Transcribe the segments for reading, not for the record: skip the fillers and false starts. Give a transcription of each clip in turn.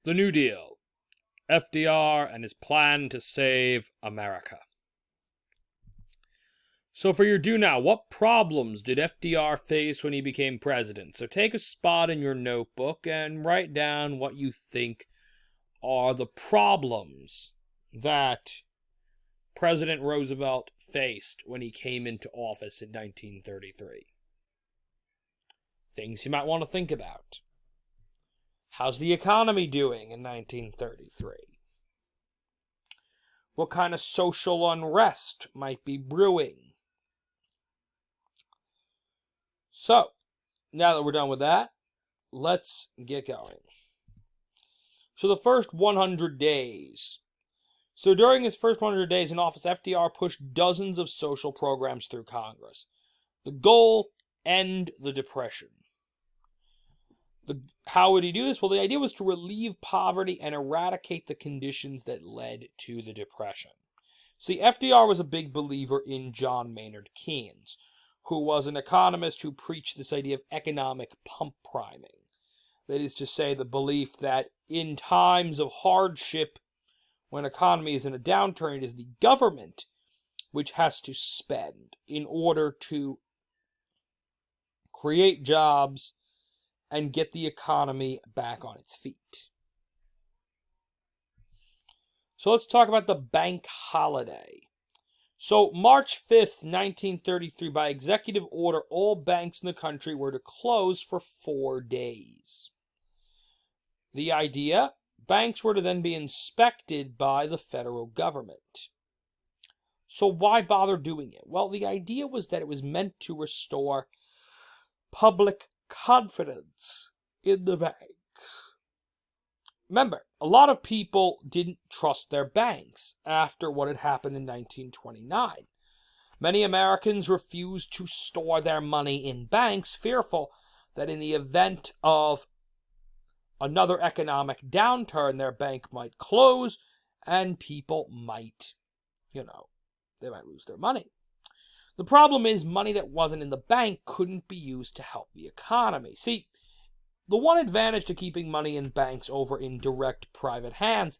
The New Deal. FDR and his plan to save America. So for your do now, what problems did FDR face when he became president? So take a spot in your notebook and write down what you think are the problems that President Roosevelt faced when he came into office in 1933. Things you might want to think about. How's the economy doing in 1933? What kind of social unrest might be brewing? So, now that we're done with that, let's get going. So the first 100 days. So during his first 100 days in office, FDR pushed dozens of social programs through Congress. The goal, end the Depression. How would he do this? Well, the idea was to relieve poverty and eradicate the conditions that led to the Depression. See, FDR was a big believer in John Maynard Keynes, who was an economist who preached this idea of economic pump priming. That is to say, the belief that in times of hardship, when economy is in a downturn, it is the government which has to spend in order to create jobs and get the economy back on its feet. So let's talk about the bank holiday. So March 5th, 1933, by executive order, all banks in the country were to close for 4 days. The idea, banks were to then be inspected by the federal government. So why bother doing it? Well, the idea was that it was meant to restore public confidence in the banks. Remember, a lot of people didn't trust their banks after what had happened in 1929. Many Americans refused to store their money in banks, fearful that in the event of another economic downturn, their bank might close and people might, they might lose their money. The problem is money that wasn't in the bank couldn't be used to help the economy. See, the one advantage to keeping money in banks over in direct private hands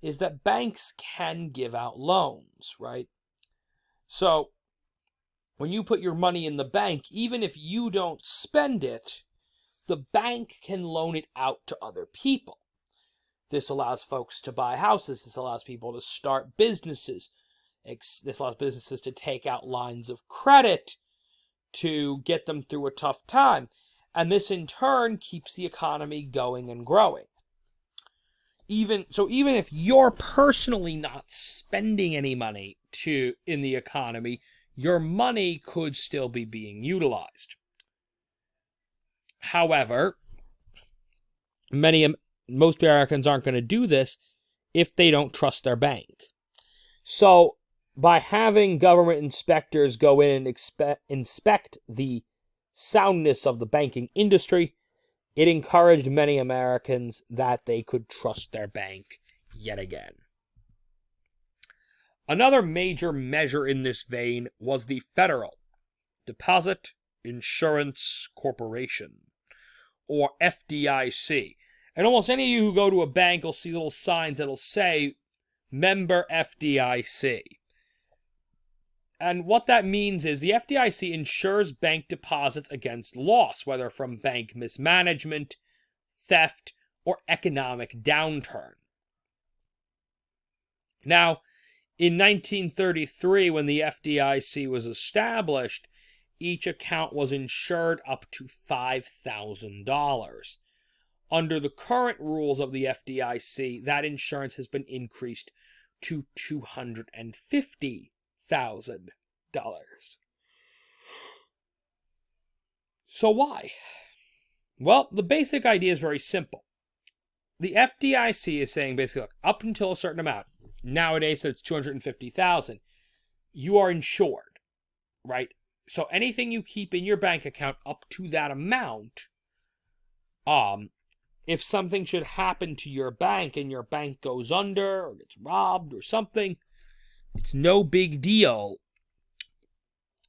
is that banks can give out loans, right? So, when you put your money in the bank, even if you don't spend it, the bank can loan it out to other people. This allows folks to buy houses. This allows people to start businesses. This allows businesses to take out lines of credit to get them through a tough time. And this, in turn, keeps the economy going and growing. Even if you're personally not spending any money in the economy, your money could still be being utilized. However, most Americans aren't going to do this if they don't trust their bank. So, by having government inspectors go in and inspect the soundness of the banking industry, it encouraged many Americans that they could trust their bank yet again. Another major measure in this vein was the Federal Deposit Insurance Corporation, or FDIC. And almost any of you who go to a bank will see little signs that'll say, Member FDIC. And what that means is the FDIC insures bank deposits against loss, whether from bank mismanagement, theft, or economic downturn. Now, in 1933, when the FDIC was established, each account was insured up to $5,000. Under the current rules of the FDIC, that insurance has been increased to $250,000. So why? Well, the basic idea is very simple. The FDIC is saying basically, look, up until a certain amount, nowadays it's $250,000, you are insured, right? So anything you keep in your bank account up to that amount, if something should happen to your bank and your bank goes under or gets robbed or something, it's no big deal.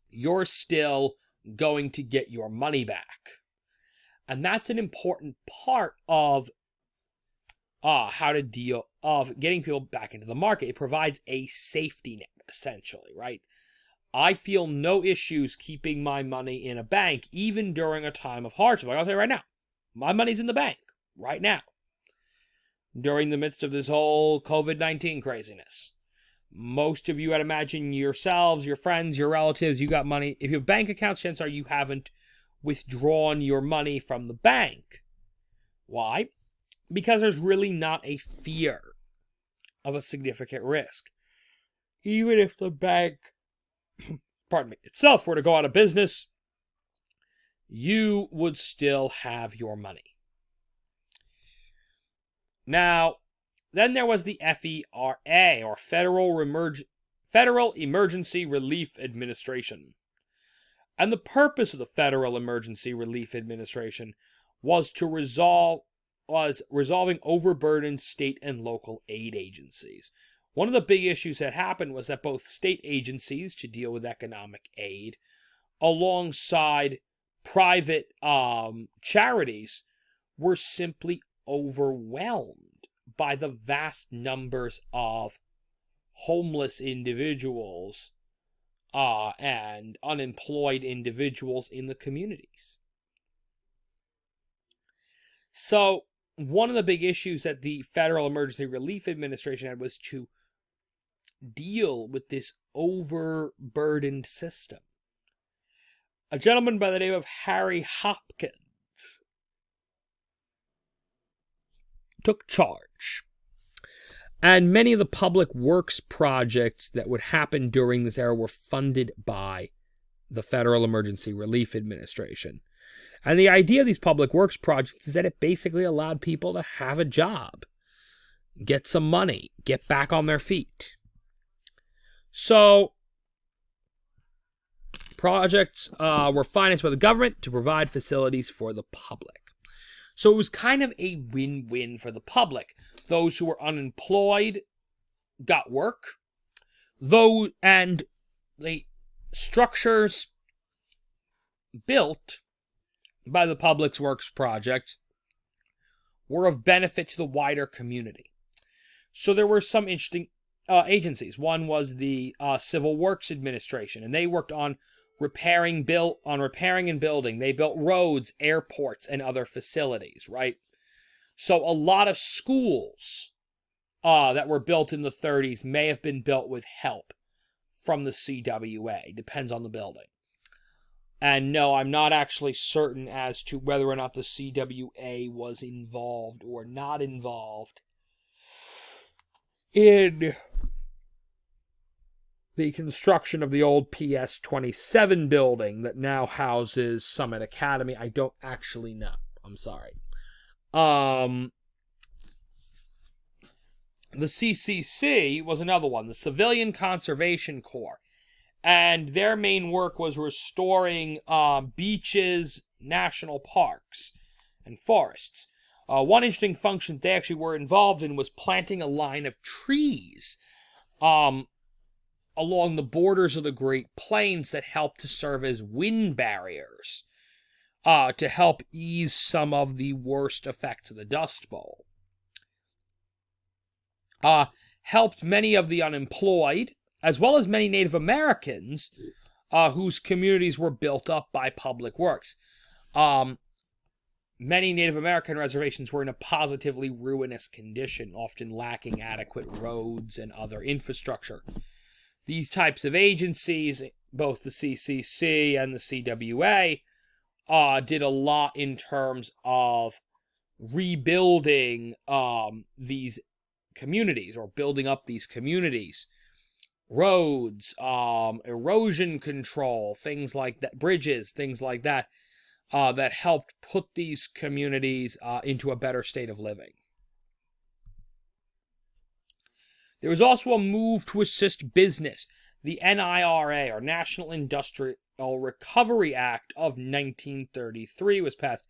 You're still going to get your money back. And that's an important part of how to deal of getting people back into the market. It provides a safety net, essentially, right? I feel no issues keeping my money in a bank, even during a time of hardship. Like I'll say right now, my money's in the bank right now, during the midst of this whole COVID-19 craziness. Most of you, I'd imagine, yourselves, your friends, your relatives, you got money. If you have bank accounts, chances are you haven't withdrawn your money from the bank. Why? Because there's really not a fear of a significant risk. Even if the bank, itself were to go out of business, you would still have your money. Now, then there was the FERA, or Federal Emergency Relief Administration. And the purpose of the Federal Emergency Relief Administration was resolving overburdened state and local aid agencies. One of the big issues that happened was that both state agencies to deal with economic aid, alongside private charities, were simply overwhelmed by the vast numbers of homeless individuals and unemployed individuals in the communities. So one of the big issues that the Federal Emergency Relief Administration had was to deal with this overburdened system. A gentleman by the name of Harry Hopkins took charge. And many of the public works projects that would happen during this era were funded by the Federal Emergency Relief Administration. And the idea of these public works projects is that it basically allowed people to have a job, get some money, get back on their feet. So, projects were financed by the government to provide facilities for the public. So it was kind of a win-win for the public. Those who were unemployed got work, and the structures built by the public works project were of benefit to the wider community. So there were some interesting agencies. One was the Civil Works Administration, and they worked on repairing and building. They built roads, airports, and other facilities, right? So a lot of schools that were built in the 30s may have been built with help from the CWA. Depends on the building. And no, I'm not actually certain as to whether or not the CWA was involved or not involved in the construction of the old PS 27 building that now houses Summit Academy. I don't actually know. I'm sorry. The CCC was another one, the Civilian Conservation Corps. And their main work was restoring beaches, national parks, and forests. One interesting function they actually were involved in was planting a line of trees along the borders of the Great Plains that helped to serve as wind barriers to help ease some of the worst effects of the Dust Bowl. Helped many of the unemployed, as well as many Native Americans whose communities were built up by public works. Many Native American reservations were in a positively ruinous condition, often lacking adequate roads and other infrastructure. These types of agencies, both the CCC and the CWA, did a lot in terms of rebuilding these communities, or building up these communities. Roads, erosion control, things like that, bridges, things like that, that helped put these communities into a better state of living. There was also a move to assist business. The NIRA, or National Industrial Recovery Act of 1933, was passed,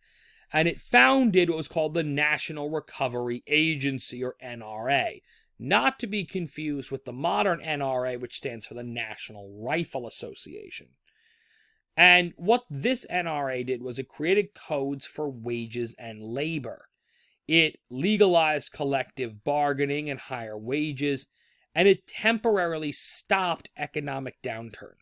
and it founded what was called the National Recovery Agency, or NRA. Not to be confused with the modern NRA, which stands for the National Rifle Association. And what this NRA did was it created codes for wages and labor. It legalized collective bargaining and higher wages, and it temporarily stopped economic downturn.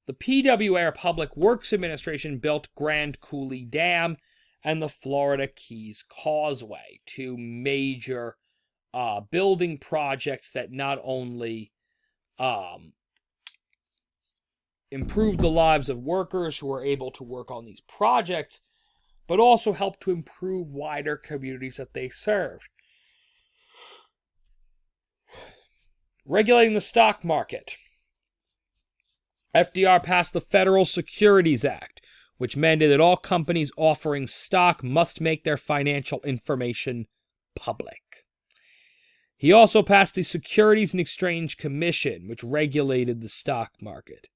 The PWA, or Public Works Administration, built Grand Coulee Dam and the Florida Keys Causeway, two major building projects that not only improved the lives of workers who were able to work on these projects, but also helped to improve wider communities that they served. Regulating the stock market. FDR passed the Federal Securities Act, which mandated that all companies offering stock must make their financial information public. He also passed the Securities and Exchange Commission, which regulated the stock market.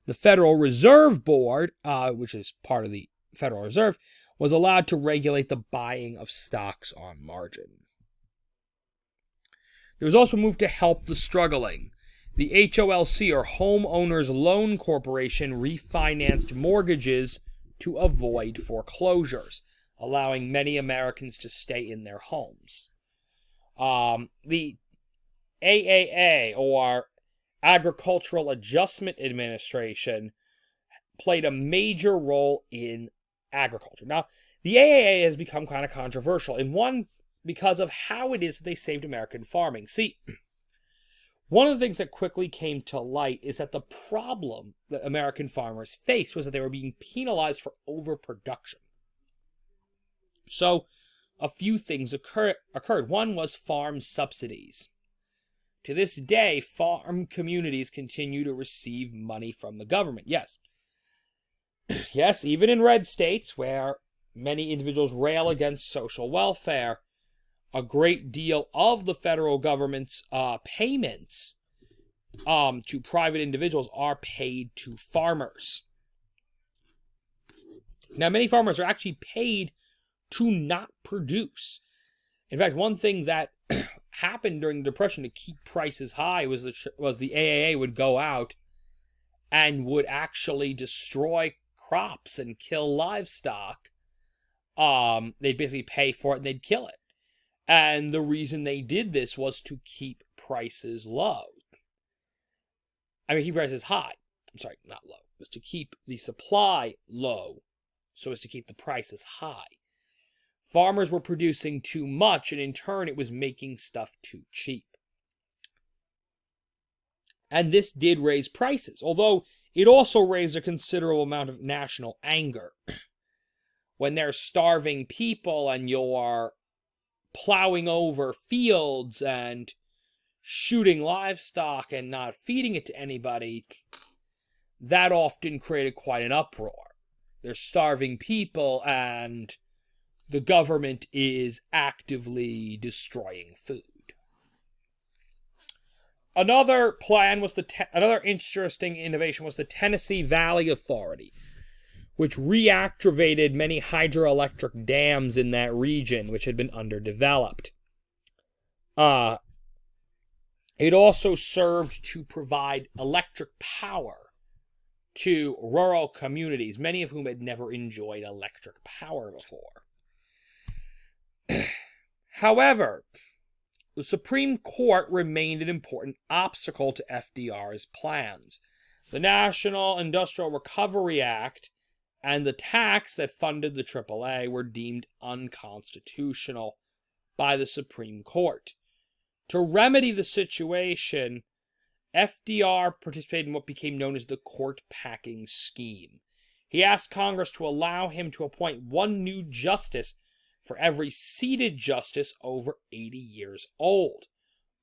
The Federal Reserve Board, which is part of the Federal Reserve, was allowed to regulate the buying of stocks on margin. There was also a move to help the struggling. The HOLC, or Homeowners Loan Corporation, refinanced mortgages to avoid foreclosures, allowing many Americans to stay in their homes. The AAA, or Agricultural Adjustment Administration, played a major role in agriculture. Now, the AAA has become kind of controversial, in one, because of how it is that they saved American farming. See, one of the things that quickly came to light is that the problem that American farmers faced was that they were being penalized for overproduction. So, a few things occurred. One was farm subsidies. To this day, farm communities continue to receive money from the government. Yes, even in red states where many individuals rail against social welfare, a great deal of the federal government's payments to private individuals are paid to farmers. Now, many farmers are actually paid to not produce. In fact, one thing that happened during the Depression to keep prices high was the AAA would go out and would actually destroy crops and kill livestock. They'd basically pay for it and they'd kill it. And the reason they did this was to keep prices low. Keep prices high. I'm sorry, not low. It was to keep the supply low so as to keep the prices high. Farmers were producing too much, and in turn it was making stuff too cheap. And this did raise prices, although it also raised a considerable amount of national anger. When there's starving people and you're plowing over fields and shooting livestock and not feeding it to anybody, that often created quite an uproar. There's starving people and the government is actively destroying food. Another interesting innovation was the Tennessee Valley Authority, which reactivated many hydroelectric dams in that region, which had been underdeveloped. It also served to provide electric power to rural communities, many of whom had never enjoyed electric power before. However, the Supreme Court remained an important obstacle to FDR's plans. The National Industrial Recovery Act and the tax that funded the AAA were deemed unconstitutional by the Supreme Court. To remedy the situation, FDR participated in what became known as the court packing scheme. He asked Congress to allow him to appoint one new justice for every seated justice over 80 years old,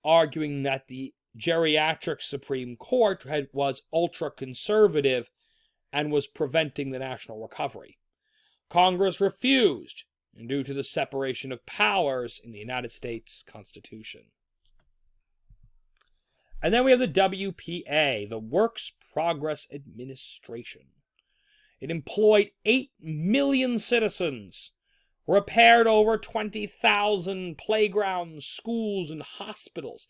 arguing that the geriatric Supreme Court was ultra-conservative and was preventing the national recovery. Congress refused, due to the separation of powers in the United States Constitution. And then we have the WPA, the Works Progress Administration. It employed 8 million citizens, repaired over 20,000 playgrounds, schools, and hospitals,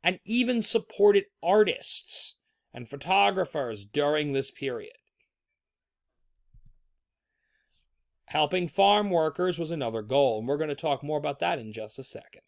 and even supported artists and photographers during this period. Helping farm workers was another goal, and we're going to talk more about that in just a second.